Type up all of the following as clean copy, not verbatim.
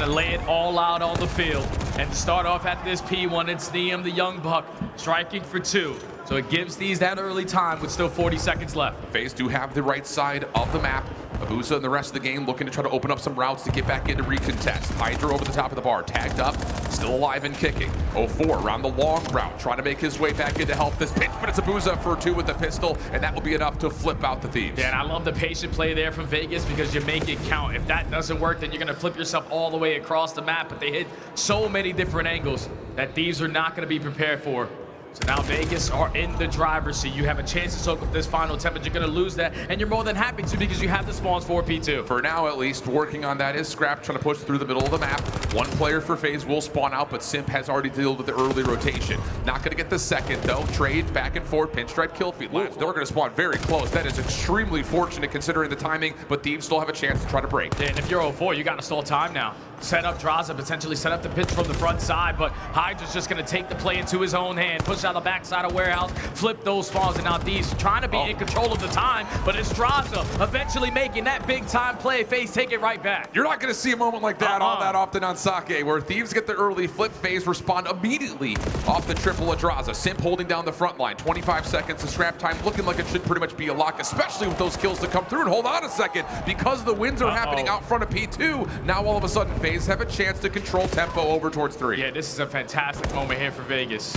gonna lay it all out on the field. And to start off at this P1, it's Liam, the young buck, striking for 2. So it gives these that early time with still 40 seconds left. FaZe do have the right side of the map. Abusa and the rest of the game looking to try to open up some routes to get back into recontest. Hydra over the top of the bar, tagged up, still alive and kicking. 04 around the long route, trying to make his way back in to help this pinch, but it's Abusa for 2 with the pistol, and that will be enough to flip out the Thieves. Yeah, and I love the patient play there from Vegas because you make it count. If that doesn't work, then you're gonna flip yourself all the way across the map, but they hit so many different angles that Thieves are not gonna be prepared for. So now Vegas are in the driver's seat. You have a chance to soak up this final temp, but you're going to lose that, and you're more than happy to because you have the spawns for P2. For now, at least, working on that is Scrap trying to push through the middle of the map. One player for FaZe will spawn out, but Simp has already dealt with the early rotation. Not going to get the second, though. Trade back and forth, pinstripe kill feed. They're going to spawn very close. That is extremely fortunate considering the timing, but Thieves still have a chance to try to break. And if you're 04, you got to stall time now. Set up Draza, potentially set up the pitch from the front side, but Hydra's just going to take the play into his own hand, push out the backside of Warehouse, flip those spawns, and now Thieves trying to be in control of the time, but it's Draza eventually making that big time play. FaZe take it right back. You're not going to see a moment like that all that often on Sake, where Thieves get the early flip, FaZe respond immediately off the triple of Draza. Simp holding down the front line, 25 seconds of scrap time, looking like it should pretty much be a lock, especially with those kills to come through. And hold on a second, because the wins are happening out front of P2, now all of a sudden FaZe have a chance to control tempo over towards 3. Yeah, this is a fantastic moment here for Vegas.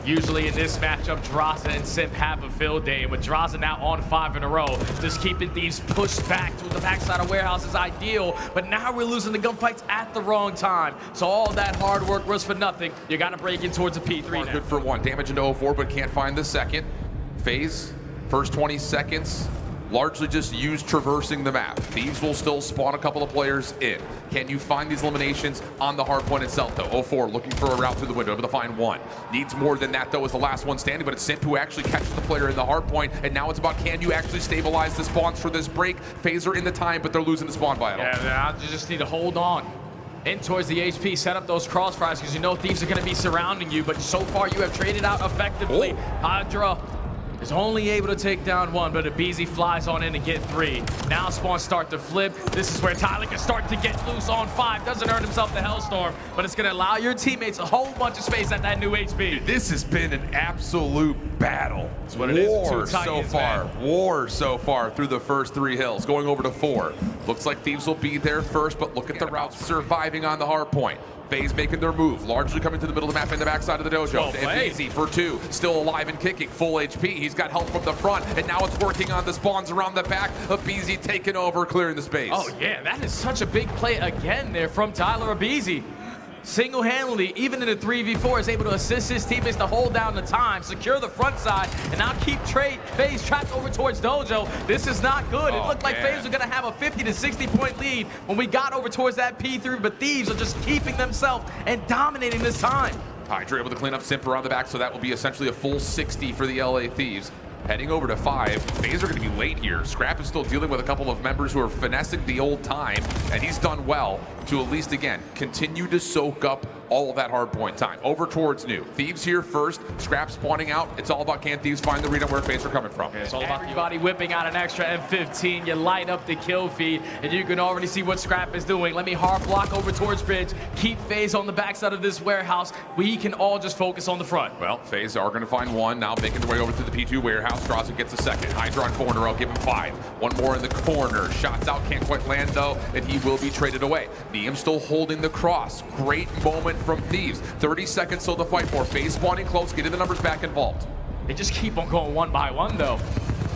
Usually in this matchup, Draza and Simp have a field day, and with Draza now on 5 in a row, just keeping Thieves pushed back to the backside of Warehouse is ideal, but now we're losing the gunfights at the wrong time. So all that hard work was for nothing. You got to break in towards a P3 now. Good for 1, damage into 04, but can't find the second. FaZe, first 20 seconds, largely just used traversing the map. Thieves will still spawn a couple of players in. Can you find these eliminations on the hardpoint itself, though? 04 looking for a route through the window, able to find 1. Needs more than that, though, as the last one standing, but it's Simp who actually catches the player in the hardpoint, and now it's about can you actually stabilize the spawns for this break? FaZe are in the time, but they're losing the spawn battle. Yeah, you just need to hold on. In towards the HP, set up those crossfires because you know Thieves are going to be surrounding you, but so far you have traded out effectively. Hydra is only able to take down 1, but Abizi flies on in and get 3. Now spawns start to flip. This is where Tyler can start to get loose on 5. Doesn't earn himself the Hellstorm, but it's going to allow your teammates a whole bunch of space at that new HP. This has been an absolute battle. That's what it is. War so far. War so far through the first 3 hills. Going over to 4. Looks like Thieves will be there first, but look at the routes surviving on the hard point. FaZe making their move, largely coming to the middle of the map in the backside of the dojo. Easy for 2, still alive and kicking, full HP. He's got help from the front, and now it's working on the spawns around the back. Abizi taking over, clearing the space. Oh yeah, that is such a big play again there from Tyler Abizi. Single-handedly, even in a 3v4, is able to assist his teammates to hold down the time, secure the front side, and now keep FaZe trapped over towards Dojo. This is not good. It looked like FaZe were going to have a 50 to 60 point lead when we got over towards that P3, but Thieves are just keeping themselves and dominating this time. Hydra able to clean up Simp around the back, so that will be essentially a full 60 for the LA Thieves. Heading over to 5. FaZe are going to be late here. Scrap is still dealing with a couple of members who are finessing the old time, and he's done well to at least, again, continue to soak up all of that hardpoint time. Over towards new. Thieves here first. Scrap spawning out. It's all about can Thieves find the read on where FaZe are coming from. It's all about everybody whipping out an extra M15. You light up the kill feed, and you can already see what Scrap is doing. Let me hard block over towards bridge. Keep FaZe on the backside of this warehouse. We can all just focus on the front. Well, FaZe are going to find 1. Now making their way over to the P2 warehouse. Draza gets a second. Hydra on 4 in a row. Give him 5. 1 more in the corner. Shots out. Can't quite land, though, and he will be traded away. Neum still holding the cross. Great moment from Thieves. 30 seconds still to fight for. FaZe spawning close, getting the numbers back involved. They just keep on going 1 by 1, though.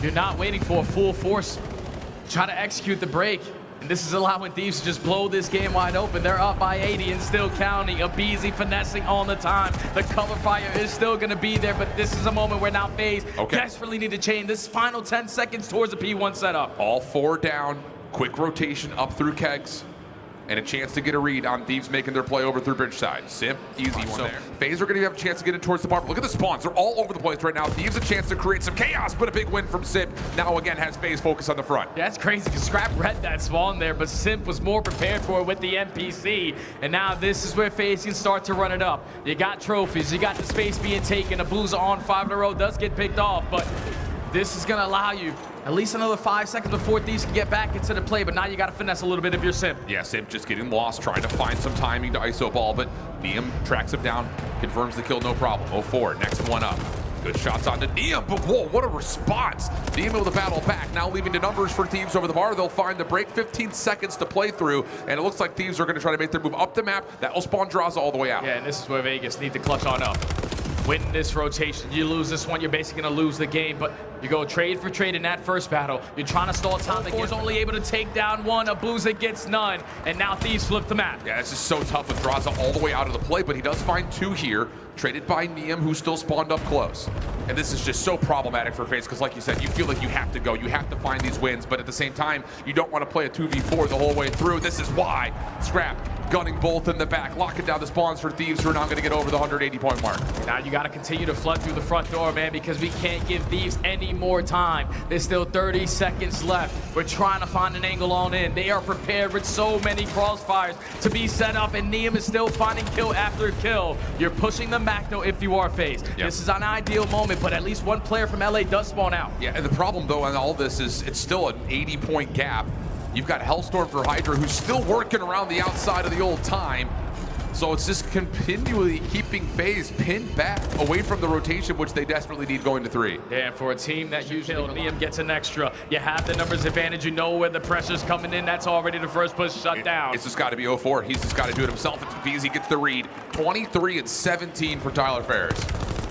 You're not waiting for a full force. Try to execute the break. And this is allowing Thieves to just blow this game wide open. They're up by 80 and still counting. Abizi finessing all the time. The cover fire is still going to be there, but this is a moment where now FaZe desperately need to change this final 10 seconds towards the P1 setup. All 4 down. Quick rotation up through kegs. And a chance to get a read on Thieves making their play over through bridge side. Simp, easy one there. FaZe are going to have a chance to get it towards the bar. Look at the spawns. They're all over the place right now. Thieves a chance to create some chaos, but a big win from Simp. Now again has FaZe focus on the front. Yeah, that's crazy because Scrap read that spawn there, but Simp was more prepared for it with the NPC. And now this is where FaZe can start to run it up. You got trophies. You got the space being taken. Abusa on 5 in a row does get picked off, but This is going to allow you at least another 5 seconds before Thieves can get back into the play, but now you got to finesse a little bit of your Simp. Yeah, Simp just getting lost, trying to find some timing to ISO ball, but Neum tracks him down, confirms the kill, no problem. 04, next one up. Good shots onto Neum, but whoa, what a response. Neum able to battle back, now leaving the numbers for Thieves over the bar. They'll find the break, 15 seconds to play through, and it looks like Thieves are going to try to make their move up the map. That will spawn Draza all the way out. Yeah, and this is where Vegas need to clutch on up. Win this rotation. You lose this one, you're basically going to lose the game, but you go trade for trade in that first battle. You're trying to stall time. The is only able to take down one. Abuza gets none, and now Thieves flip the map. Yeah, it's just so tough with Draza all the way out of the play, but he does find two here, traded by Neum, who still spawned up close. And this is just so problematic for FaZe, because like you said, you feel like you have to go, you have to find these wins, but at the same time, you don't want to play a 2v4 the whole way through. This is why. Scrap gunning both in the back, locking down the spawns for Thieves, who are now going to get over the 180-point mark. Now you got to continue to flood through the front door, man, because we can't give Thieves any more time. There's still 30 seconds left. We're trying to find an angle on in. They are prepared with so many crossfires to be set up, and Neum is still finding kill after kill. You're pushing them back, though, if you are FaZe. Yep. This is an ideal moment, but at least one player from LA does spawn out. Yeah, and the problem, though, on all this is it's still an 80-point gap. You've got Hellstorm for Hydra, who's still working around the outside of the old time. So it's just continually keeping FaZe pinned back away from the rotation, which they desperately need going to 3. Yeah, for a team that usually Neum gets an extra, you have the numbers advantage, you know where the pressure's coming in, that's already the first push shut down. It's just got to be 04. He's just got to do it himself. It's Veezy gets the read. 23 and 17 for Tyler Ferris.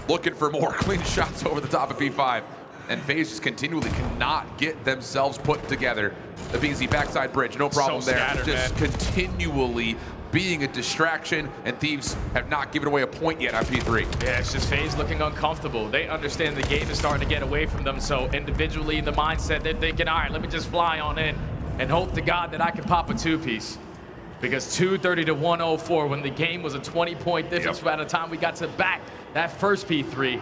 Looking for more clean shots over the top of P5. And FaZe just continually cannot get themselves put together. The Veezy backside bridge, no problem so there. Scattered, just man. Continually being a distraction, and Thieves have not given away a point yet on P3. Yeah, it's just FaZe looking uncomfortable. They understand the game is starting to get away from them, so individually in the mindset, they're thinking, all right, let me just fly on in and hope to God that I can pop a two-piece. Because 230 to 104, when the game was a 20-point difference by the time we got to back that first P3,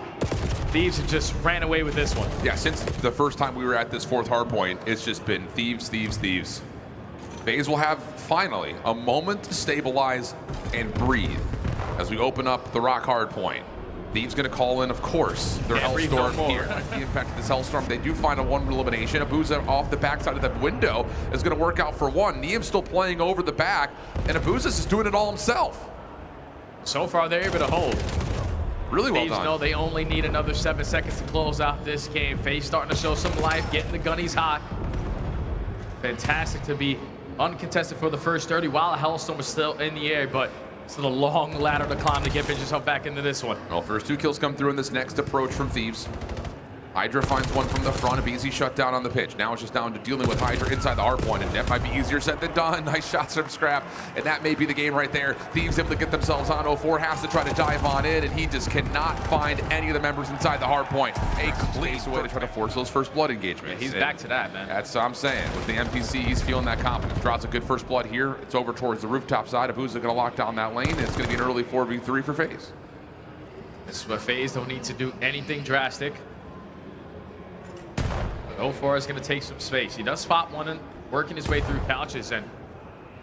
Thieves have just ran away with this one. Yeah, since the first time we were at this fourth hardpoint, it's just been Thieves, Thieves, Thieves. FaZe will have, finally, a moment to stabilize and breathe as we open up the rock hardpoint. Thieves going to call in, of course, their Hellstorm here. The impact of this Hellstorm, they do find a one elimination. Abuza off the backside of that window is going to work out for one. Neum's still playing over the back, and Abuza is doing it all himself. So far, they're able to hold. Really well Thieves done. know they only need another 7 seconds to close out this game. FaZe starting to show some life, getting the gunnies hot. Fantastic to be uncontested for the first 30 while a Hellstorm was still in the air, but it's a long ladder to climb to get yourself back into this one. Well, first 2 kills come through in this next approach from Thieves. Hydra finds one from the front, a easy shutdown on the pitch. Now it's just down to dealing with Hydra inside the hardpoint, and that might be easier said than done. Nice shots from Scrap, and that may be the game right there. Thieves able to get themselves on. 04 has to try to dive on in, and he just cannot find any of the members inside the hardpoint. A clean way to try to force those first blood engagements. Yeah, he's back to that, man. That's what I'm saying. With the NPC, he's feeling that confidence. Draws a good first blood here. It's over towards the rooftop side. Abuza going to lock down that lane, and it's going to be an early 4v3 for FaZe. This is where FaZe don't need to do anything drastic. 04 is going to take some space. He does spot one and working his way through couches, and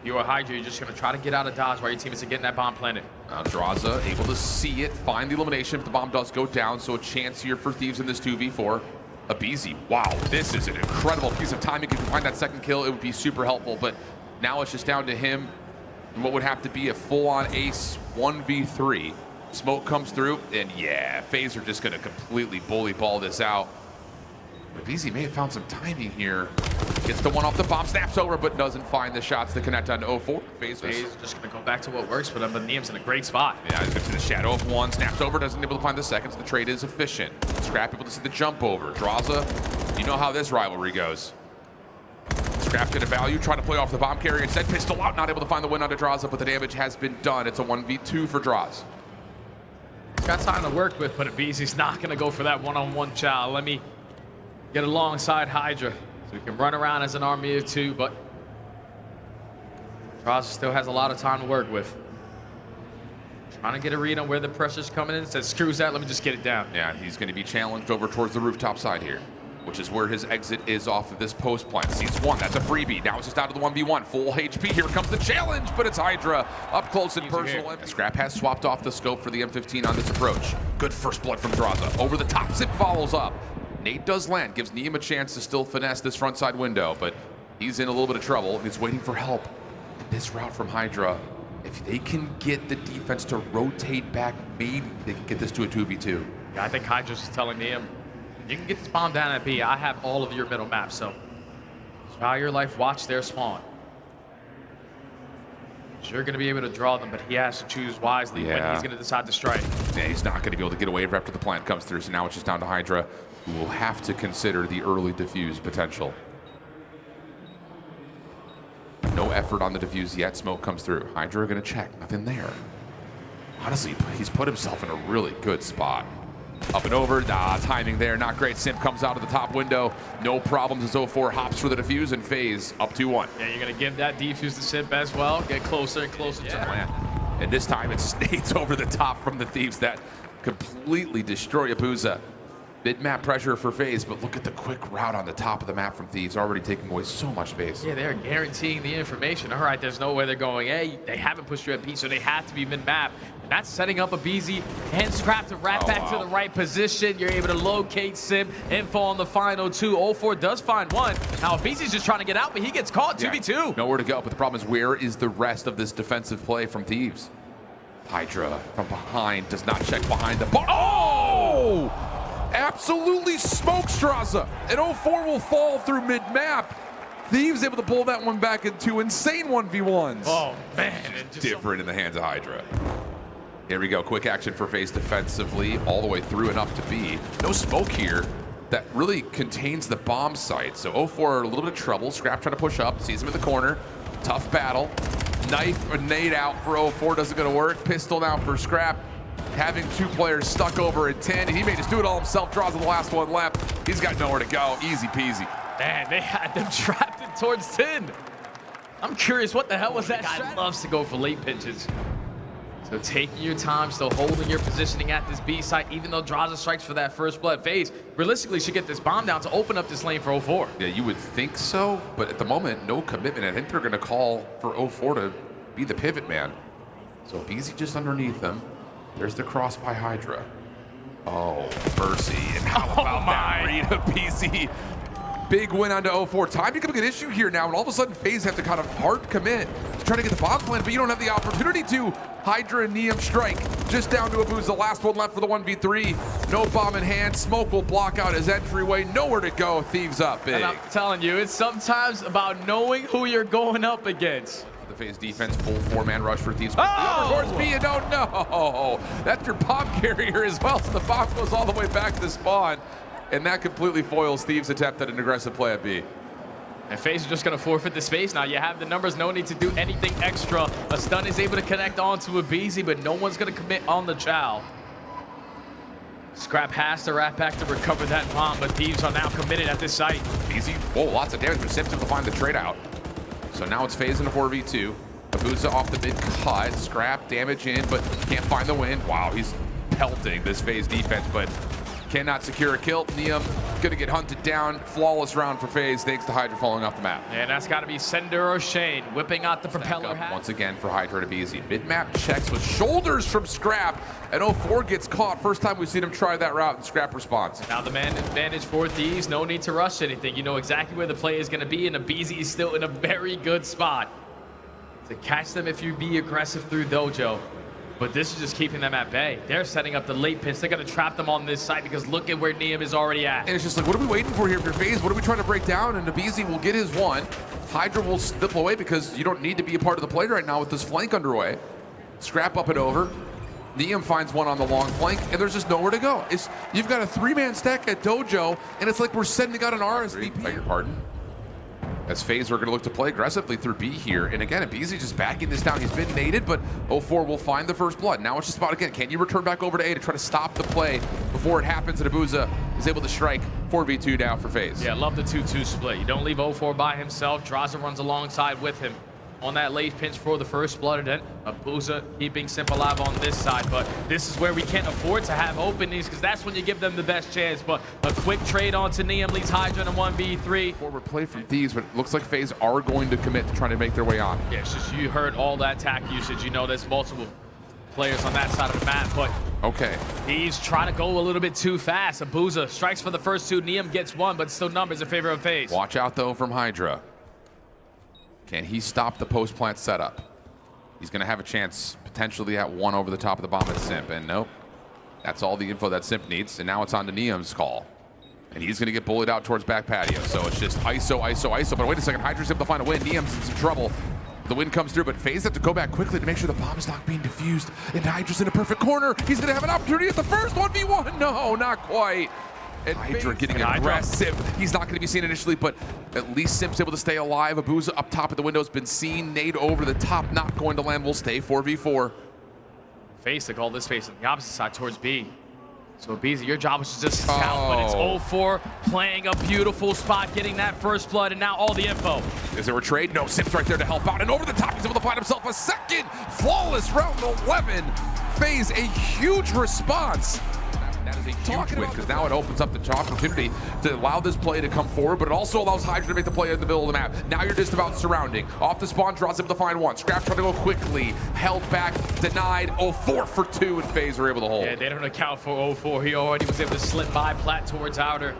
you are Hydra, you're just going to try to get out of dodge while your teammates are getting that bomb planted. Now Draza able to see it, find the elimination if the bomb does go down, so a chance here for Thieves in this 2v4. Abizi, wow, this is an incredible piece of timing. If you can find that second kill, it would be super helpful, but now it's just down to him and what would have to be a full-on ace 1v3. Smoke comes through, and yeah, FaZe are just going to completely bully ball this out. Abizi may have found some timing here. Gets the one off the bomb, snaps over, but doesn't find the shots to connect on 04. FaZe just going to go back to what works for them, but Neum's in a great spot. Yeah, he's going to the shadow of one, snaps over, doesn't able to find the seconds. The trade is efficient. Scrap able to see the jump over. Draza, you know how this rivalry goes. Scrap get a value, trying to play off the bomb carrier. Instead, pistol out, not able to find the win onto Draza, but the damage has been done. It's a 1v2 for Draza. He's got time to work with, but Abizi's not going to go for that one-on-one child. Let me get alongside Hydra so we can run around as an army of two, but Draza still has a lot of time to work with. Trying to get a read on where the pressure's coming in. Says, screws that, let me just get it down. Yeah, he's going to be challenged over towards the rooftop side here, which is where his exit is off of this post plant. Sees one, that's a freebie. Now it's just down to the 1v1. Full HP, here comes the challenge, but it's Hydra up close and personal. Scrap has swapped off the scope for the M15 on this approach. Good first blood from Draza. Over the top, Simp follows up. Nade does land, gives Neum a chance to still finesse this front side window, but he's in a little bit of trouble. He's waiting for help. This route from Hydra, if they can get the defense to rotate back, maybe they can get this to a 2v2. Yeah, I think Hydra's just telling Neum, you can get this bomb down at B. I have all of your middle maps, so try your life, watch their spawn. You're going to be able to draw them, but he has to choose wisely when he's going to decide to strike. Yeah, he's not going to be able to get away after the plant comes through, so now it's just down to Hydra, who will have to consider the early defuse potential. No effort on the defuse yet. Smoke comes through. Hydra going to check. Nothing there. Honestly, he's put himself in a really good spot. Up and over. Timing there. Not great. Simp comes out of the top window. No problems as 04 hops for the defuse and FaZe up 2-1. Yeah, you're going to give that defuse to Simp as well. Get closer and closer to the plant. And this time it snakes over the top from the Thieves that completely destroy Abuza. Mid-map pressure for FaZe, but look at the quick route on the top of the map from Thieves, already taking away so much space. Yeah, they're guaranteeing the information. All right, there's no way they're going A. They haven't pushed you at B, so they have to be mid-map. And that's setting up a BZ and Scrap to wrap back to the right position. You're able to locate Simp. Info on the final two. 04 does find one. Now, BZ's just trying to get out, but he gets caught. 2v2. Nowhere to go, but the problem is, where is the rest of this defensive play from Thieves? Hydra from behind does not check behind the bar. Oh! Absolutely smoked Straza. And 04 will fall through mid-map. Thieves able to pull that one back into insane 1v1s. Oh, man. It's different in the hands of Hydra. Here we go. Quick action for FaZe defensively, all the way through and up to B. No smoke here. That really contains the bomb site. So 04 a little bit of trouble. Scrap trying to push up. Sees him in the corner. Tough battle. Knife or nade out for 04. Doesn't going to work. Pistol now for Scrap. Having two players stuck over at 10, and he may just do it all himself, draws the last one left. He's got nowhere to go, easy peasy. Man, they had them trapped in towards 10. I'm curious, what the hell was that? Guy loves to go for late pitches. So taking your time, still holding your positioning at this B site, even though Draza strikes for that first blood. FaZe realistically should get this bomb down to open up this lane for 04. Yeah, you would think so, but at the moment, no commitment. I think they're gonna call for 04 to be the pivot man. So BZ just underneath them. There's the cross by Hydra. Oh, mercy. And how about that read of BZ? Big win onto 04. Time becoming an issue here now, and all of a sudden FaZe have to kind of hard commit to try to get the bomb plant, but you don't have the opportunity to. Hydra and Neum strike. Just down to Abuza. The last one left for the 1v3. No bomb in hand. Smoke will block out his entryway. Nowhere to go. Thieves up big. And I'm telling you, it's sometimes about knowing who you're going up against. The FaZe defense, full four-man rush for Thieves. Oh! Towards B, and no. That's your bomb carrier as well, so the bomb goes all the way back to spawn. And that completely foils Thieves' attempt at an aggressive play at B. And FaZe is just going to forfeit the space now. You have the numbers, no need to do anything extra. A stun is able to connect onto a BZ, but no one's going to commit on the Chow. Scrap has to wrap back to recover that bomb, but Thieves are now committed at this site. BZ, whoa, lots of damage, but Simp to find the trade out. So now it's FaZe in a 4v2. Abuza off the mid cut, Scrap damage in, but can't find the win. Wow, he's pelting this FaZe defense, but cannot secure a kill. Neum gonna get hunted down. Flawless round for FaZe, thanks to Hydra falling off the map. And that's gotta be Sender or Shane, whipping out the propeller hat. Once again for Hydra to be easy. Mid-map checks with shoulders from Scrap, and 04 gets caught. First time we've seen him try that route, and Scrap responds. Now the man advantage for Thieves, no need to rush anything. You know exactly where the play is gonna be, and the BZ is still in a very good spot to catch them if you be aggressive through Dojo. But this is just keeping them at bay. They're setting up the late pitch. They're going to trap them on this side because look at where Neum is already at. And it's just like, what are we waiting for here for FaZe? What are we trying to break down? And the BZ will get his one. Hydra will slip away because you don't need to be a part of the play right now with this flank underway. Scrap up and over. Neum finds one on the long flank, and there's just nowhere to go. You've got a three-man stack at Dojo, and it's like we're sending out an RSVP. Beg your pardon. As FaZe are going to look to play aggressively through B here. And again, BZ just backing this down. He's been naded, but 04 will find the first blood. Now it's just about, again, can you return back over to A to try to stop the play before it happens? And Abuza is able to strike 4v2 down for FaZe. Yeah, love the 2-2 split. You don't leave 04 by himself. Draza runs alongside with him on that late pinch for the first blood. And then Abuza keeping Simp alive on this side. But this is where we can't afford to have openings because that's when you give them the best chance. But a quick trade onto Neum leads Hydra in a 1v3. Forward play from Thieves, but it looks like FaZe are going to commit to trying to make their way on. Yeah, it's just you heard all that attack usage. You know there's multiple players on that side of the map, but Okay. he's trying to go a little bit too fast. Abuza strikes for the first 2. Neum gets 1, but still numbers in favor of FaZe. Watch out, though, from Hydra. Can he stop the post-plant setup? He's going to have a chance potentially at 1 over the top of the bomb at Simp, and nope. That's all the info that Simp needs, and now it's on to Neum's call. And he's going to get bullied out towards back patio, so it's just ISO, ISO, ISO. But wait a second, Hydra's able to find a win. Neum's in some trouble. The wind comes through, but FaZe have to go back quickly to make sure the bomb is not being defused. And Hydra's in a perfect corner. He's going to have an opportunity at the first 1v1. No, not quite. And Hydra getting aggressive. He's not going to be seen initially, but at least Simp's able to stay alive. Abuza up top of the window has been seen. Nade over the top, not going to land. Will stay 4v4. FaZe to call this FaZe on the opposite side towards B. So Beezy, your job was to just scout, but it's 0-4, playing a beautiful spot, getting that first blood, and now all the info. Is there a trade? No, Simp's right there to help out, and over the top, he's able to find himself a second flawless round 11. FaZe, a huge response. That is a huge win, because now it opens up the opportunity to allow this play to come forward, but it also allows Hydra to make the play in the middle of the map. Now you're just about surrounding. Off the spawn, draws him to find 1. Scrap trying to go quickly, held back, denied. 0-4 for 2, and FaZe are able to hold. Yeah, they don't account for 0-4. He already was able to slip by Plat towards outer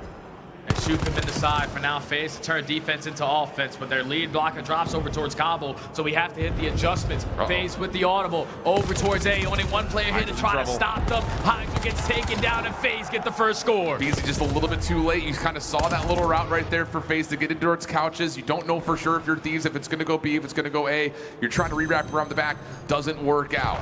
and shoot him in the side. For now, FaZe to turn defense into offense, but their lead blocker drops over towards Cobble, so we have to hit the adjustments. FaZe with the audible over towards A. Only one player here to try to stop them. Hydra gets taken down, and FaZe get the first score. Beasley just a little bit too late. You kind of saw that little route right there for FaZe to get into its couches. You don't know for sure if you're Thieves, if it's going to go B, if it's going to go A. You're trying to re-wrap around the back. Doesn't work out.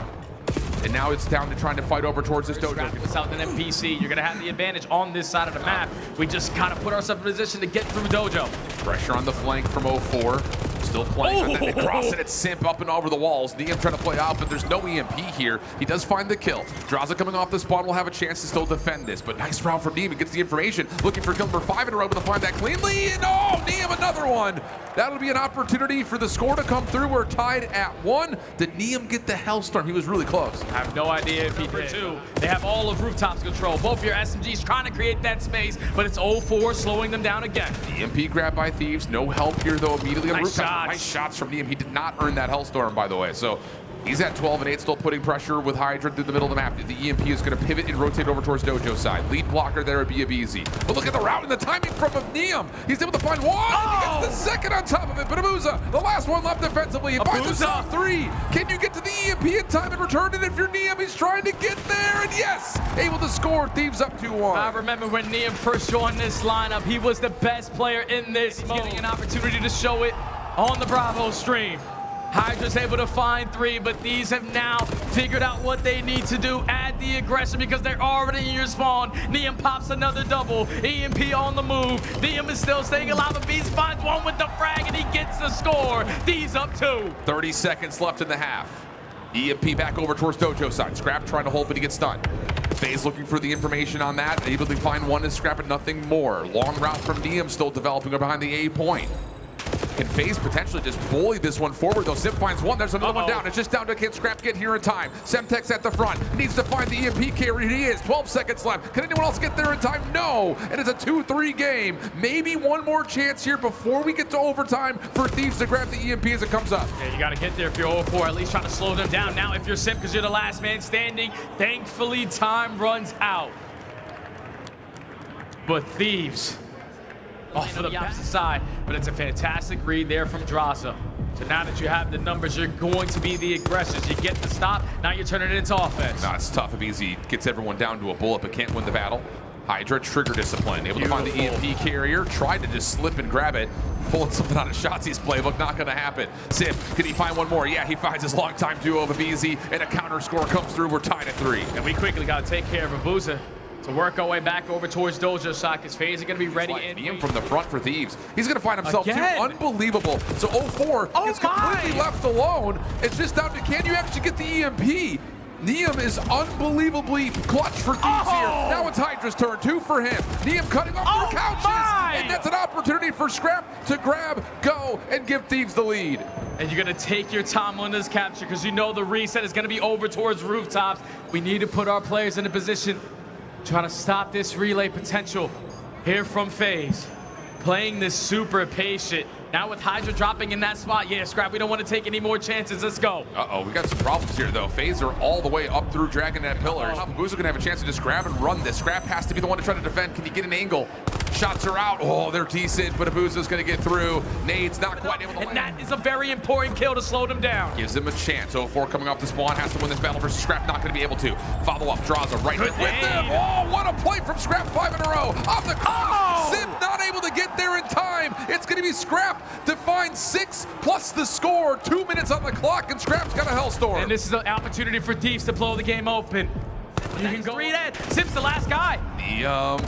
And now it's down to trying to fight over towards this dojo. Without an NPC, you're going to have the advantage on this side of the map. We just kind of put ourselves in position to get through dojo. Pressure on the flank from 0-4. Still playing. And then they cross it at Simp up and over the walls. Neum trying to play out, but there's no EMP here. He does find the kill. Draza coming off the spawn will have a chance to still defend this, but nice round from Neum. He gets the information. Looking for kill number 5 in a row, able to find that cleanly. And oh, Neum another one. That'll be an opportunity for the score to come through. We're tied at 1. Did Neum get the Hellstorm? He was really close. I have no idea if he did. 2. They have all of Rooftops control. Both your SMGs trying to create that space, but it's 0-4 slowing them down again. EMP grab by Thieves. No help here though immediately on Rooftops. Nice shots from Neum. He did not earn that Hellstorm, by the way. So he's at 12 and 8, still putting pressure with Hydra through the middle of the map. The EMP is going to pivot and rotate over towards Dojo side. Lead blocker there would be easy. But look at the route and the timing from Neum. He's able to find 1. He gets the second on top of it. But Abuza, the last one left defensively. He finds himself 3. Can you get to the EMP in time and return it? If you're Neum, he's trying to get there. And yes, able to score. Thieves up 2-1. I remember when Neum first joined this lineup, he was the best player in this mode. Getting an opportunity to show it on the Bravo stream. Hydra's able to find 3, but these have now figured out what they need to do. Add the aggression because they're already in your spawn. Neum pops another double. EMP on the move. Neum is still staying alive, but Beast finds 1 with the frag, and he gets the score. These up 2. 30 seconds left in the half. EMP back over towards Dojo side. Scrap trying to hold, but he gets stunned. FaZe looking for the information on that. Able to find 1 and Scrap, and nothing more. Long route from Neum still developing behind the A point. Can FaZe potentially just bully this one forward, though? Simp finds 1. There's another one down. It's just down to can Scrap get here in time. Semtex at the front. Needs to find the EMP carrier. He is. 12 seconds left. Can anyone else get there in time? No. And it's a 2-3 game. Maybe one more chance here before we get to overtime for Thieves to grab the EMP as it comes up. Yeah, you got to get there if you're 0-4. At least trying to slow them down. Now, if you're Simp, because you're the last man standing, thankfully, time runs out. But Thieves off of the opposite side, but it's a fantastic read there from Draza. So now that you have the numbers, you're going to be the aggressors. You get the stop, now you're turning it into offense. No, it's tough. If Easy gets everyone down to a bullet but can't win the battle. Hydra trigger discipline, able to find the EMP carrier, tried to just slip and grab it, pulling something out of Shotzi's playbook, not gonna happen. Simp, can he find 1 more? Yeah, he finds his longtime duo of Easy, and a counter score comes through. We're tied at 3. And we quickly gotta take care of Abuza to work our way back over towards Dojo side, because FaZe are going to be ready in. From the front for Thieves. He's going to find himself 2. Unbelievable. So 0-4 is completely left alone. It's just down to, can you actually get the EMP? Neum is unbelievably clutch for Thieves here. Now it's Hydra's turn. 2 for him. Neum cutting off their couches. And that's an opportunity for Scrap to grab, go, and give Thieves the lead. And you're going to take your time on this capture because you know the reset is going to be over towards Rooftops. We need to put our players in a position trying to stop this relay potential here from FaZe. Playing this super patient, Now with Hydra dropping in that spot, yeah, Scrap, we don't want to take any more chances. Let's go. Uh-oh, we got some problems here, though. FaZe are all the way up through Dragon Net Pillars. Booza gonna have a chance to just grab and run this. Scrap has to be the one to try to defend. Can you get an angle? Shots are out. Oh, they're decent, but Abuza's gonna get through. Nade's not quite able to And land. that is a very important kill to slow them down. Gives him a chance. 0-4 coming off the spawn, has to win this battle versus Scrap, not gonna be able to. Follow up, draws a right hit with them. Oh, what a play from Scrap, 5 in a row. Off the cross. Simp not able to get there in time. It's gonna be Scrap to find 6 plus the score. 2 minutes on the clock, and Scrap's got a Hellstorm. And this is an opportunity for Thieves to blow the game open. You can go 3 dead. Simp's the last guy.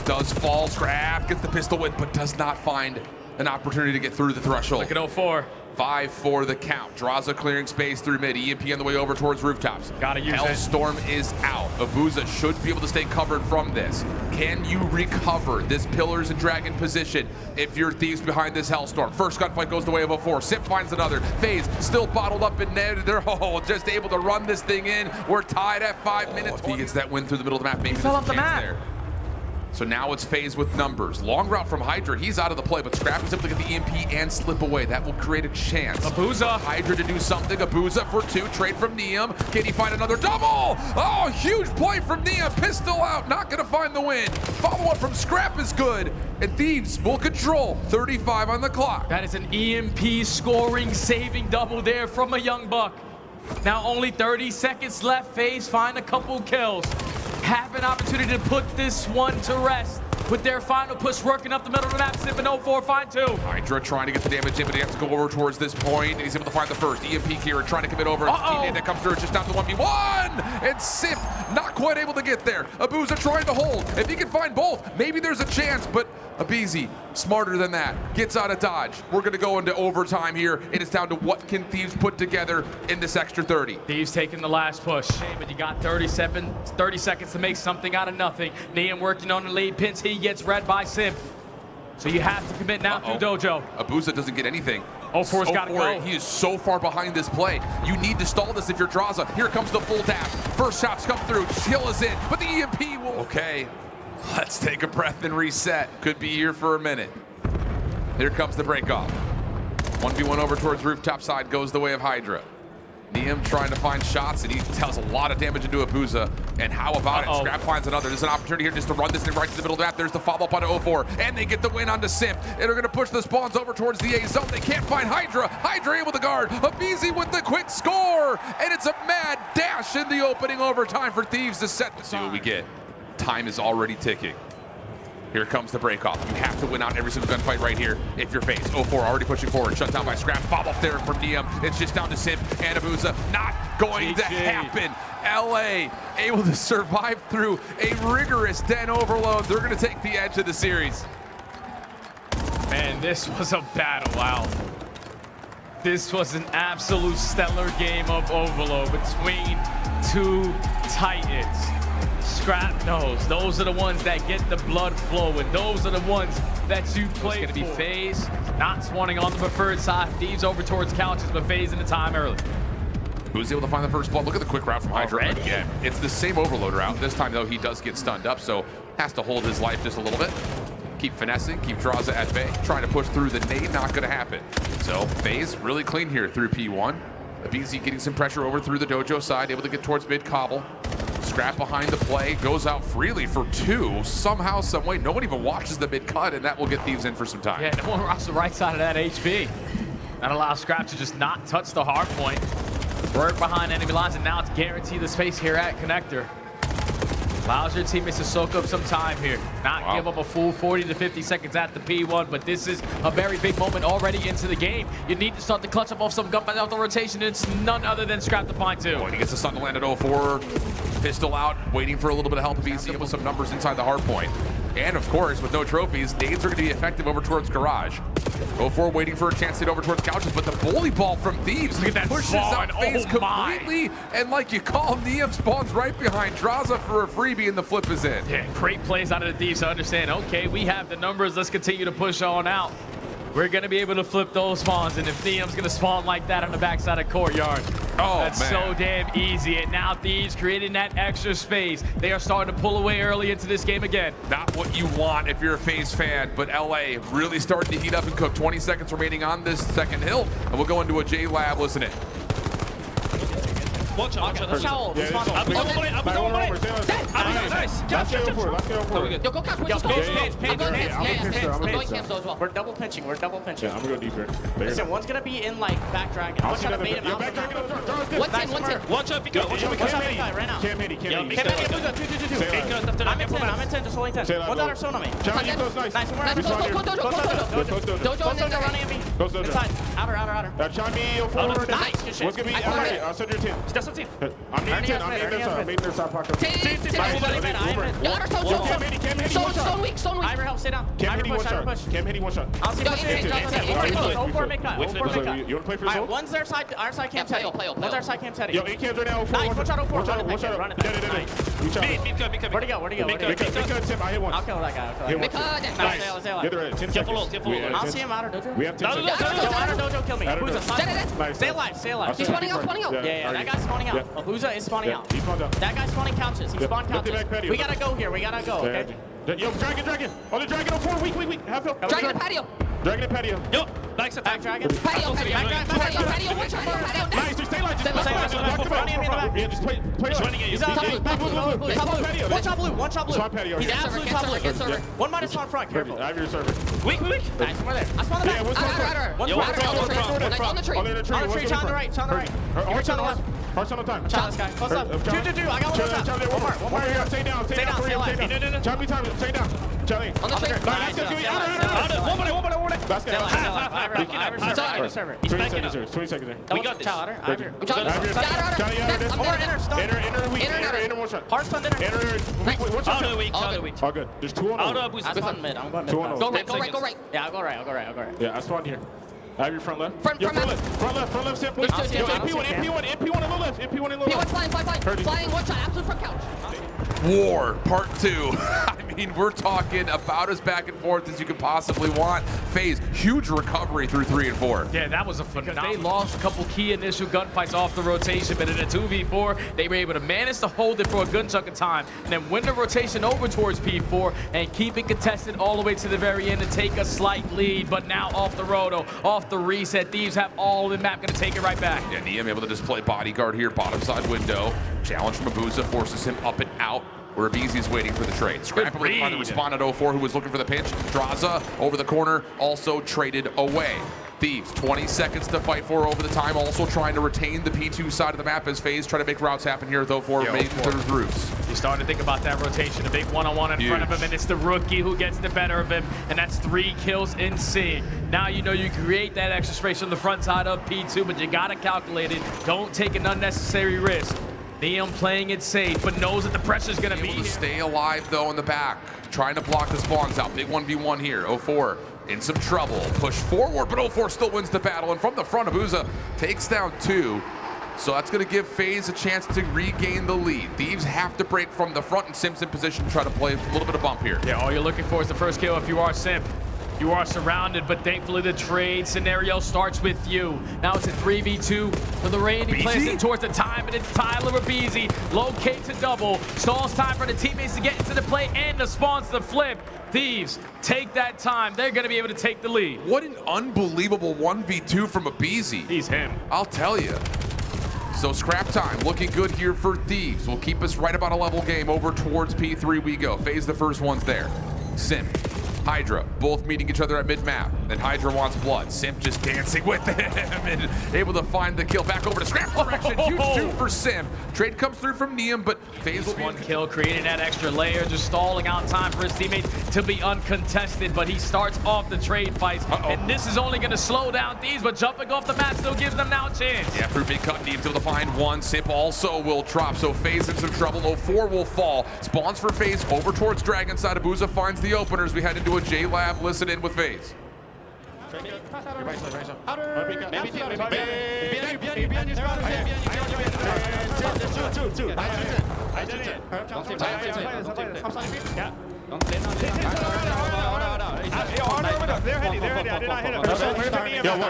Does fall. Scrap gets the pistol win, but does not find an opportunity to get through the threshold. Look at 0-4. 5 for the count. Draws a clearing space through mid. EMP on the way over towards rooftops. Gotta use it. Hellstorm is out. Abuza should be able to stay covered from this. Can you recover this Pillars and Dragon position if you're Thieves behind this Hellstorm? First gunfight goes the way of 0-4. Simp finds another. FaZe still bottled up in Ned. They're just able to run this thing in. We're tied at 5 minutes. If he gets that win through the middle of the map, maybe fell there's off a the chance map. there. So now it's FaZe with numbers. Long route from Hydra, he's out of the play, but Scrap is able to get the EMP and slip away. That will create a chance. Abuza. Hydra to do something. Abuza for 2, trade from Neum. Can he find another double? Oh, huge play from Neum. Pistol out, not gonna find the win. Follow up from Scrap is good, and Thieves will control. 35 on the clock. That is an EMP scoring, saving double there from a young buck. Now only 30 seconds left. FaZe find a couple kills. Have an opportunity to put this one to rest with their final push working up the middle of the map. Simp and 0-4 find 2. Hydra trying to get the damage in, but he has to go over towards this point, and he's able to find the first. EMP here trying to commit over. Teammate that comes through, it's just down to 1v1, and Simp not quite able to get there. Abuza trying to hold. If he can find both, maybe there's a chance, but Abizi, smarter than that, gets out of dodge. We're gonna go into overtime here. It is down to what can Thieves put together in this extra 30. Thieves taking the last push. But you got 30 seconds to make something out of nothing. Neum working on the lead pins. He gets read by Simp. So you have to commit now through Dojo. Abuza doesn't get anything. 0-4's got to go. He is so far behind this play. You need to stall this if you're Draza. Here comes the full dash. First shots come through. Chill is in, but the EMP will. Okay, let's take a breath and reset. Could be here for a minute. Here comes the break off. 1v1 over towards rooftop side goes the way of Hydra. Neum trying to find shots, and he tells a lot of damage into Abuza. And how about it? Scrap finds another. There's an opportunity here just to run this thing right to the middle of the map. There's the follow-up on 0-4, and they get the win onto Simp. And they're going to push the spawns over towards the A zone. They can't find Hydra. Hydra able to guard. Abizi with the quick score, and it's a mad dash in the opening overtime for Thieves to set. See what we get. Time is already ticking. Here comes the break off. You have to win out every single gunfight right here if you're FaZe. 0-4 already pushing forward. Shut down by Scrap. Follow up there from Neum. It's just down to Simp and Abuza. Not going to happen. LA able to survive through a rigorous Den overload. They're going to take the edge of the series. Man, this was a battle out. This was an absolute stellar game of overload between 2 titans. Scrap knows those are the ones that get the blood flowing. Those are the ones that you play for. It's going to be FaZe not spawning on the preferred side. Thieves over towards couches, but FaZe in the time early. Who's able to find the first blood? Look at the quick route from Hydra again. It's the same overload route. This time, though, he does get stunned up, so has to hold his life just a little bit. Keep finessing, keep Draza at bay, trying to push through the nade, not going to happen. So FaZe really clean here through P1. Abizi getting some pressure over through the dojo side, able to get towards mid cobble. Scrap behind the play, goes out freely for 2. Somehow, some way, no one even watches the mid cut, and that will get Thieves in for some time. Yeah, no one rocks the right side of that HP. That allows Scrap to just not touch the hard point. Work behind enemy lines, and now it's guaranteed the space here at Connector. Allows your teammates to soak up some time here. Not give up a full 40 to 50 seconds at the P1, but this is a very big moment already into the game. You need to start to clutch up off some gunfight off the rotation. It's none other than Scrap to find 2. Oh, and he gets the stun to land at 0-4. Pistol out, waiting for a little bit of help. Abizi with some numbers inside the hard point. And of course, with no trophies, nades are going to be effective over towards Garage. 0-4 waiting for a chance to get over towards couches, but the bully ball from Thieves pushes out FaZe completely. And like you call, Neum spawns right behind Draza for a freebie, and the flip is in. Yeah, great plays out of the Thieves to understand, okay, we have the numbers, let's continue to push on out. We're going to be able to flip those spawns, and if Neum's going to spawn like that on the backside of Courtyard, Oh, That's man. so damn easy. And now Thieves creating that extra space. They are starting to pull away early into this game again. Not what you want if you're a FaZe fan, but LA really starting to heat up and cook. 20 seconds remaining on this second hill, and we'll go into a J Lab. Listen in. Watch out. Nice. Let's go for it. Yo, go catch. Yo, We're double pinching. Yeah, I'm gonna go deeper. Listen, one's gonna be in like back dragon. I'll One's see gonna that. bait him Yeah, out. back dragon. One's in. Watch out, Pico. Watch out, big guy, right now. Cam Hitty. I'm in 10, I'm in 10, just holding 10. One's out of stone on me. Challenge you close, nice. Nice, one more. Nice, Close go, dojo, running at me. Close dojo. Inside, outer. Chime me, yo, forward. Nice, good shit. What's gonna be? I'll send your team. That's what team. I'm needing 10. I'm needing their side. I'm needing their side pocket. Cam Stone weak. Ivor, help, stay down. Hitty one shot. Cam Hitty one shot. I'll see Yo, push. you Make cut. You wanna play for Alright, yourself? one's our side cam's heading. One's our side cam's heading. Yo, 8 cams right now. Nice, watch out, 04. Run it back, run it back. Where'd he go? he go? Tim, I hit once. I'll kill that guy. Hit once. Nice. Get the red. 10 seconds. I'll see him outer dojo. We have 10 seconds. Yo, outer dojo, kill me. Outer Abuza, dojo. stop. Stay alive. He's spawning out. Yeah, that guy's spawning out. Yeah. Abuza is spawning out. He spawned out. That guy's spawning couches. He spawned Look at couches. back patio. We gotta go here. We gotta go, okay? Yo, dragon. On the dragon on 4. Weak. Half health. Dragon and patio. Dragon and patio. Back dragon. Patio. Watch out. Patio. Nice, stay alive. Stay alive. Yeah, just play. He's out blue. One shot blue. Spawn patio. He's here. absolute top blue. Get server. One minus spawn front. Careful. I have your server. Weak. Nice, we're there. I spawned the Yeah, back. what's One On the tree. on the tree. On the tree, on the right. Hearts on the left. Hearts on the time. Challenge this guy. Close up. 2. I got one more shot. One more. Here. Stay down. Stay down, stay alive. Challenge me time. Stay down. Challenge. On the tree. Let's go. Last guy. Ivor, server. He's 20 seconds here. 20 seconds here. We got this. Ivor. Johnny, Inner stun. Inner one shot. Hard stun inner. What's up? All good. All good. There's 2 on I spawned mid. I'm going mid. 2 on Go right. Yeah, I'll go right. Yeah, I spawned here. I have your front left. Front Yo, left. Front left, Simp. Yo, There's two. MP1 in low left. MP1 in low P1 left. flying. Flying, one shot, absolute front couch. War Part 2. I mean, we're talking about as back and forth as you could possibly want. FaZe, huge recovery through 3 and 4. Yeah, that was a phenomenal. They lost a couple key initial gunfights off the rotation, but in a 2v4, they were able to manage to hold it for a good chunk of time, and then win the rotation over towards P4 and keep it contested all the way to the very end and take a slight lead. But now off the roto, off the reset, Thieves have all the map, gonna take it right back. Yeah, Niam able to just play bodyguard here, bottom side window. Challenge from Abuza forces him up and out, where Abizi is waiting for the trade. Scrappily trying to respond at 04, who was looking for the pinch. Draza over the corner, also traded away. Thieves, 20 seconds to fight for over the time, also trying to retain the P2 side of the map as FaZe try to make routes happen here with 04, making through roofs. He's starting to think about that rotation, a big one-on-one in front of him, and it's the rookie who gets the better of him, and that's 3 kills in sync. Now you know you create that extra space on the front side of P2, but you gotta calculate it. Don't take an unnecessary risk. Niam playing it safe, but knows that the pressure's gonna be Able to stay alive though in the back, trying to block the spawns out. Big 1v1 here. 04 in some trouble. Push forward, but 04 still wins the battle, and from the front, Abuza takes down 2. So that's going to give FaZe a chance to regain the lead. Thieves have to break from the front, and Simp's in position to try to play a little bit of bump here. Yeah, all you're looking for is the first kill if you are Simp. You are surrounded, but thankfully the trade scenario starts with you. Now it's a 3v2 for the rain. He plays it towards the time, and it's Tyler Abizi. Locates a double. Stalls time for the teammates to get into the play, and the spawns the flip. Thieves take that time. They're going to be able to take the lead. What an unbelievable 1v2 from Abizi. He's him. I'll tell you. So scrap time looking good here for Thieves. Will keep us right about a level game. Over towards P3 we go. FaZe the first one's there. Simp, Hydra, both meeting each other at mid-map. Then Hydra wants blood. Simp just dancing with him and able to find the kill. Back over to scrap direction. Huge 2 for Simp. Trade comes through from Niam, but FaZe will be 1 kill, creating that extra layer, just stalling out time for his teammates to be uncontested, but he starts off the trade fights, and this is only going to slow down Thieves, but jumping off the map still gives them now a chance. Yeah, through big cut, Niam able to find 1. Simp also will drop, so FaZe in some trouble. 04 will fall. Spawns for FaZe over towards Dragon side. Abuza finds the openers. We head into a J Lab. Listen in with FaZe.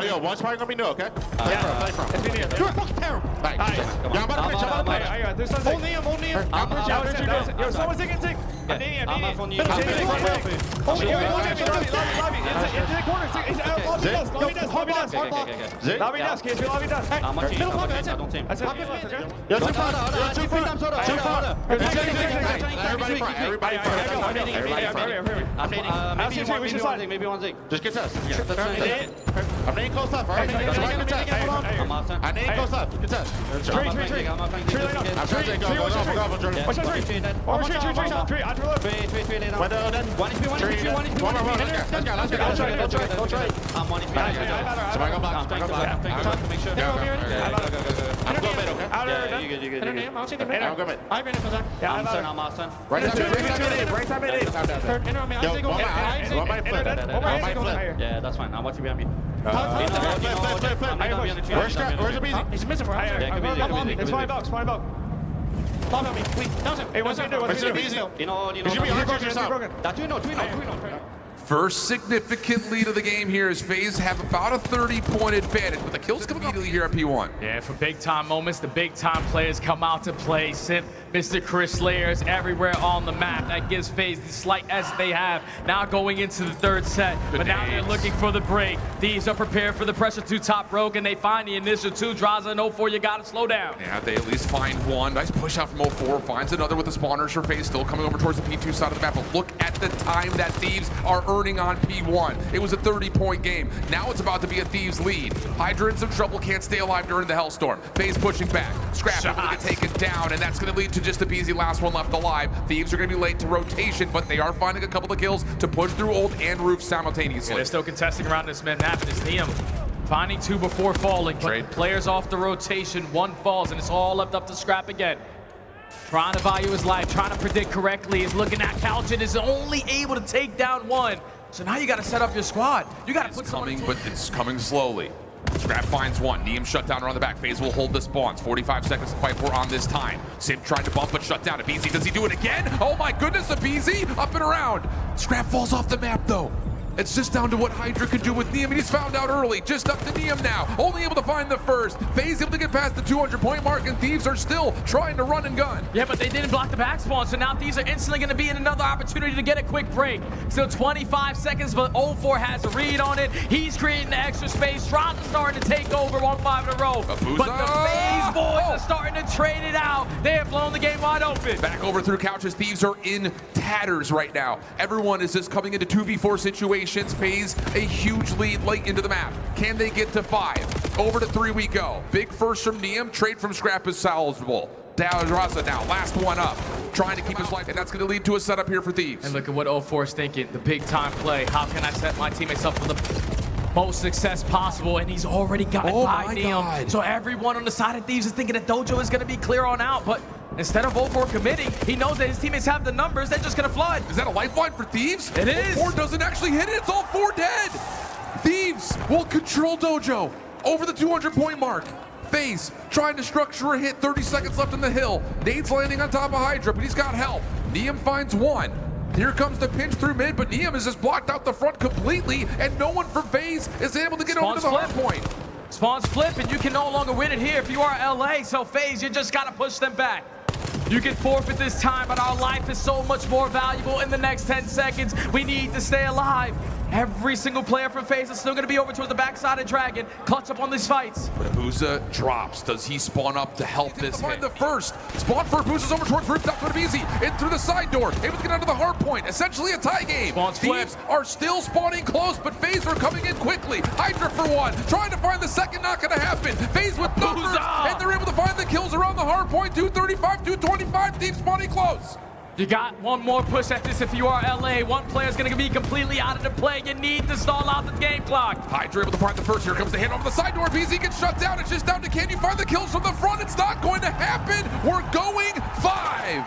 Yo, watch fire on me, no, okay? You're fucking terrible. there's something. Hold Liam, hold Liam. Yo, someone's taking Zig. I'm needing. I'm off on you. Hold Liam, into the corner. Lobby desk. Lobby desk. Case for lobby desk. I'm watching you. Don't team. That's it. Yo, two front. Everybody front. Maybe one Zig. Just get test. I'm name close up, alright? I'm off. I name close up. Get test. Tree. I'm trying to go. Watch out, tree. Tree. I throw up. Tree. Window then. One HP. Let's go. Let's try. I'm one HP. Somebody go back. Make sure. I'm going mid, okay? Out Yeah, there. you good. I'm going mid. I'm Awesome. Right side mid. Yo, one by flip. Yeah, that's fine. I'm watching behind me. Where's the BZ? He's missing, bro. It's 5 bucks. Lob on me. Wait, hey, what's he doing? You know. You should be hard yourself. That's two. First significant lead of the game here as FaZe have about a 30-point advantage, but the kills come immediately here at P1. Yeah, for big-time moments, the big-time players come out to play. Simp, Mr. Chris Slayers everywhere on the map. That gives FaZe the slight edge they have. Now going into the third set, but now they're looking for the break. Thieves are prepared for the pressure to top rogue, and they find the initial two. Draza and 04, you gotta slow down. Yeah, they at least find one. Nice push out from 04. Finds another with the spawners for FaZe, still coming over towards the P2 side of the map. But look at the time that Thieves are earning on P1. It was a 30-point game. Now it's about to be a Thieves lead. Hydra in some trouble, can't stay alive during the Hellstorm. FaZe pushing back. Scrap able to get taken down, and that's going to lead to just a BZ last one left alive. Thieves are going to be late to rotation, but they are finding a couple of kills to push through Old and Roof simultaneously. Yeah, they're still contesting around this mid map, and it's Liam finding two before falling, but the players off the rotation, one falls, and it's all left up to Scrap again. Trying to value his life, trying to predict correctly, is looking at Couch and is only able to take down one. So now you got to set up your squad. You got to put coming, but it's coming slowly. Scrap finds one. Neem shut down around the back. FaZe will hold the spawns. 45 seconds to fight for on this time. Simp tried to bump, but shut down. A BZ, does he do it again? Oh my goodness, a BZ up and around. Scrap falls off the map though. It's just down to what Hydra can do with Neem, and he's found out early. Just up to Neem now. Only able to find the first. FaZe able to get past the 200-point mark, and Thieves are still trying to run and gun. Yeah, but they didn't block the back spawn, so now Thieves are instantly going to be in another opportunity to get a quick break. Still 25 seconds, but 04 has a read on it. He's creating the extra space. Draza starting to take over 1-5 in a row. But the FaZe boys are starting to trade it out. They have blown the game wide open. Back over through Couches. Thieves are in tatters right now. Everyone is just coming into 2v4 situations. FaZe a huge lead late into the map. Can they get to 5? Over to 3 we go. Big first from Neem. Trade from Scrap is salvageable. Draza now, last one up. Trying to keep his life, and that's going to lead to a setup here for Thieves. And look at what 04 is thinking. The big time play. How can I set my teammates up for the most success possible? And he's already got 5 Neem. So everyone on the side of Thieves is thinking that Dojo is going to be clear on out, but instead of 04 committing, he knows that his teammates have the numbers. They're just going to flood. Is that a lifeline for Thieves? It is. 04 doesn't actually hit it. It's all 4 dead. Thieves will control Dojo over the 200-point mark. FaZe trying to structure a hit. 30 seconds left in the hill. Nade's landing on top of Hydra, but he's got help. Neem finds one. Here comes the pinch through mid, but Neem has just blocked out the front completely, and no one from FaZe is able to get over to the hard point. Spawns flip, and you can no longer win it here if you are LA. So FaZe, you just got to push them back. You can forfeit this time, but our life is so much more valuable in the next 10 seconds. We need to stay alive. Every single player from FaZe is still going to be over towards the backside of Dragon. Clutch up on these fights. But Abuza drops. Does he spawn up to help this hit? The first. Spawn for Abuza's over towards Rooftop. Going to be easy. In through the side door. Able to get onto the hard point. Essentially a tie game. Spawns Thieves are still spawning close, but FaZe are coming in quickly. Hydra for one. Trying to find the second. Not going to happen. FaZe with numbers. And they're able to find the kills around the hard point. 235, 225. Thieves spawning close. You got one more push at this if you are LA. One player's going to be completely out of the play. You need to stall out the game clock. Hydra able to find the first. Here comes the hit over the side door. BZ gets shut down. It's just down to can you find the kills from the front? It's not going to happen. We're going 5.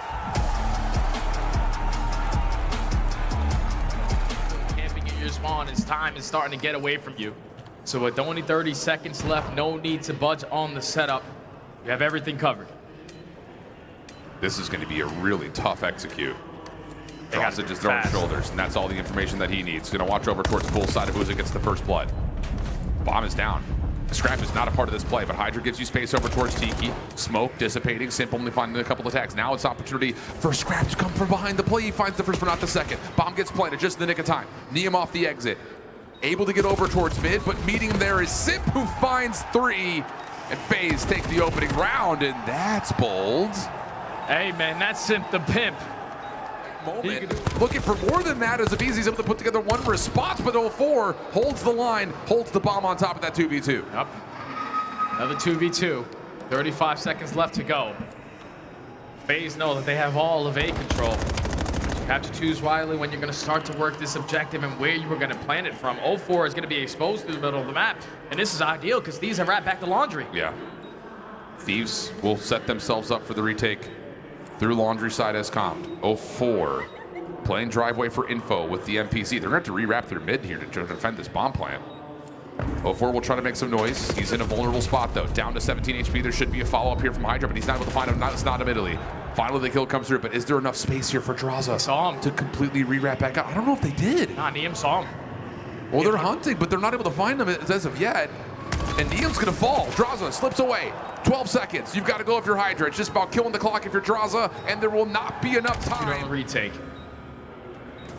Camping in your spawn as time is starting to get away from you. So with only 30 seconds left, no need to budge on the setup. You have everything covered. This is going to be a really tough execute. Draza just throwing shoulders, and that's all the information that he needs. Going to watch over towards full side of Uza gets the first blood. Bomb is down. Scrap is not a part of this play, but Hydra gives you space over towards Tiki. Smoke dissipating, Simp only finding a couple attacks. Now it's opportunity for Scrap to come from behind the play. He finds the first, but not the second. Bomb gets planted just in the nick of time. Neum off the exit. Able to get over towards mid, but meeting him there is Simp, who finds 3. And FaZe take the opening round, and that's bold. Hey, man, that's Simp the pimp. Moment. Looking for more than that as Abizi's able to put together one response, but 04 holds the line, holds the bomb on top of that 2v2. Yep. Another 2v2. 35 seconds left to go. FaZe know that they have all of A control. But you have to choose wisely when you're going to start to work this objective and where you were going to plan it from. 04 is going to be exposed to the middle of the map, and this is ideal because Thieves have right back to Laundry. Yeah. Thieves will set themselves up for the retake through Laundry side as comped. 04 playing driveway for info with the MPC. They're going to have to rewrap their mid here to defend this bomb plant. 04 will try to make some noise. He's in a vulnerable spot though. Down to 17 HP. There should be a follow-up here from Hydra, but he's not able to find him. It's not immediately. Finally, the kill comes through, but is there enough space here for Draza Saw him to completely rewrap back up? I don't know if they did. Nah, Neum saw him. Well, they're hunting, but they're not able to find them as of yet. And Neum's gonna fall. Draza slips away. 12 seconds. You've got to go if you're Hydra. It's just about killing the clock if you're Draza, and there will not be enough time. Retake.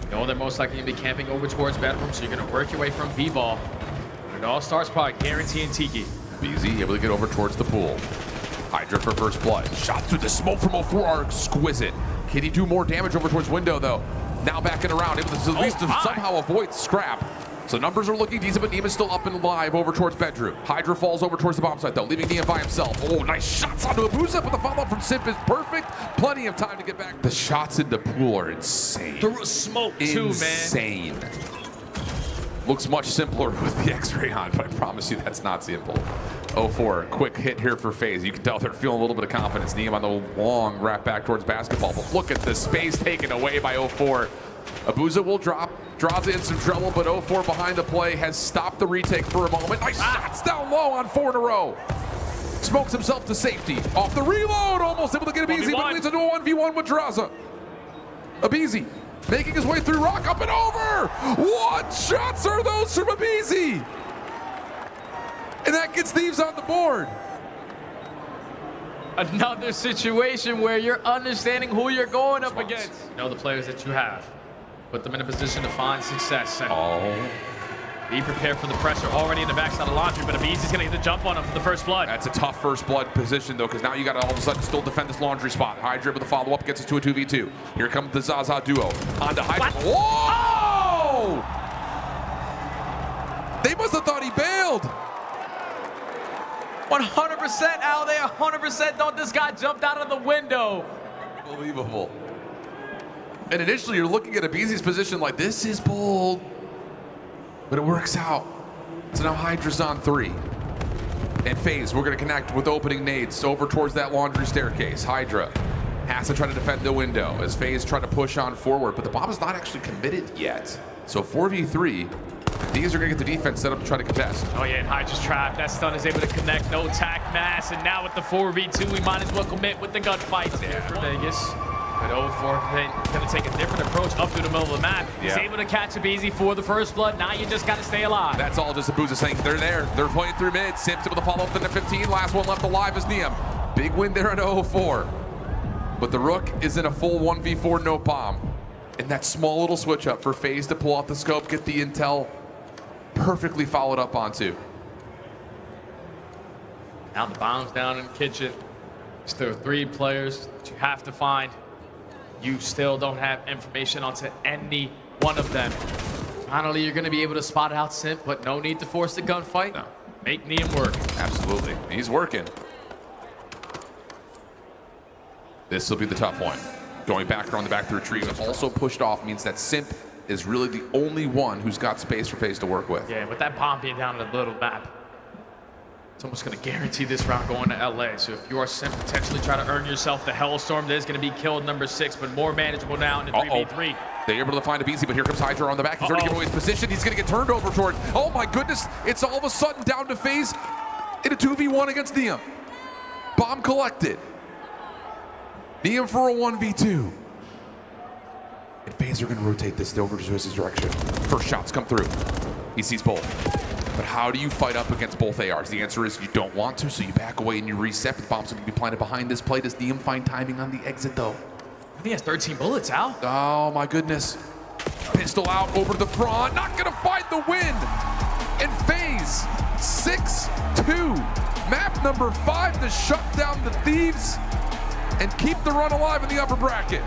You know they're most likely going to be camping over towards bedroom, so you're going to work your way from B-ball. When it all starts by guaranteeing Tiki. BZ able to get over towards the pool. Hydra for first blood. Shot through the smoke from 04 are exquisite. Can he do more damage over towards window though? Now backing around, able to at least somehow avoid Scrap. So numbers are looking decent, but Neum is still up and alive over towards bedroom. Hydra falls over towards the bomb site though, leaving Neum by himself. Oh, nice shots onto Abuza, but the follow-up from Simp is perfect. Plenty of time to get back. The shots in the pool are insane. Through smoke too, man. Insane. Looks much simpler with the X-ray on, but I promise you that's not simple. 04, quick hit here for FaZe. You can tell they're feeling a little bit of confidence. Neum on the long wrap back towards basketball, but look at the space taken away by 04. Abuza will drop. Draza in some trouble, but 04 behind the play has stopped the retake for a moment. Nice shots down low on 4 in a row. Smokes himself to safety. Off the reload, almost able to get Abizi, but leads into a 1v1 with Draza. Abizi making his way through rock, up and over. What shots are those from Abizi? And that gets Thieves on the board. Another situation where you're understanding who you're going up against. You know the players that you have. Put them in a position to find success. And be prepared for the pressure already in the backside of Laundry, but Abizi's going to get the jump on him for the first blood. That's a tough first blood position, though, because now you got to all of a sudden still defend this Laundry spot. Hydra with the follow-up gets us to a 2v2. Here comes the Zaza duo. On to Hydra. Whoa! They must have thought he bailed. 100% out there, 100% thought this guy jumped out of the window. Unbelievable. And initially you're looking at Abizi's position like, this is bold, but it works out. So now Hydra's on 3. And FaZe, we're gonna connect with opening nades over towards that Laundry staircase. Hydra has to try to defend the window as FaZe try to push on forward, but the bomb is not actually committed yet. So 4v3, these are gonna get the defense set up to try to contest. Oh yeah, and Hydra's trapped. That stun is able to connect, no tack mass, and now with the 4v2, we might as well commit with the gunfights here for Vegas. But 04 going to take a different approach up through the middle of the map. He's able to catch Abizi for the first blood. Now you just got to stay alive. That's all just Abuza saying they're there. They're playing through mid. Simp's able to follow up to the 15. Last one left alive is Neum. Big win there on 04. But the Rook is in a full 1v4, no bomb. And that small little switch up for FaZe to pull out the scope, get the intel perfectly followed up onto. Now the bomb's down in the kitchen. Still 3 players that you have to find. You still don't have information onto any one of them. Finally, you're going to be able to spot out Simp, but no need to force the gunfight. No. Make Neum work. Absolutely. He's working. This will be the tough one. Going back around the back through a tree, but also pushed off means that Simp is really the only one who's got space for FaZe to work with. Yeah, with that bomb being down in the little map, it's almost going to guarantee this round going to LA. So if you are Simp, potentially try to earn yourself the Hellstorm. There's going to be killed number 6, but more manageable now in the 3v3. They're able to find Abizi, but here comes Hydra on the back. He's already given away his position. He's going to get turned over toward. Oh my goodness! It's all of a sudden down to FaZe in a 2v1 against Neum. Bomb collected. Neum for a 1v2. And FaZe are going to rotate this over to his direction. First shots come through. He sees both. But how do you fight up against both ARs? The answer is you don't want to, so you back away and you reset. The bomb's going to be planted behind this play. Does Diem find timing on the exit, though? I think he has 13 bullets, Al. Oh, my goodness. Pistol out over to the front. Not going to find the win. And FaZe 6-2. Map number 5 to shut down the Thieves and keep the run alive in the upper bracket.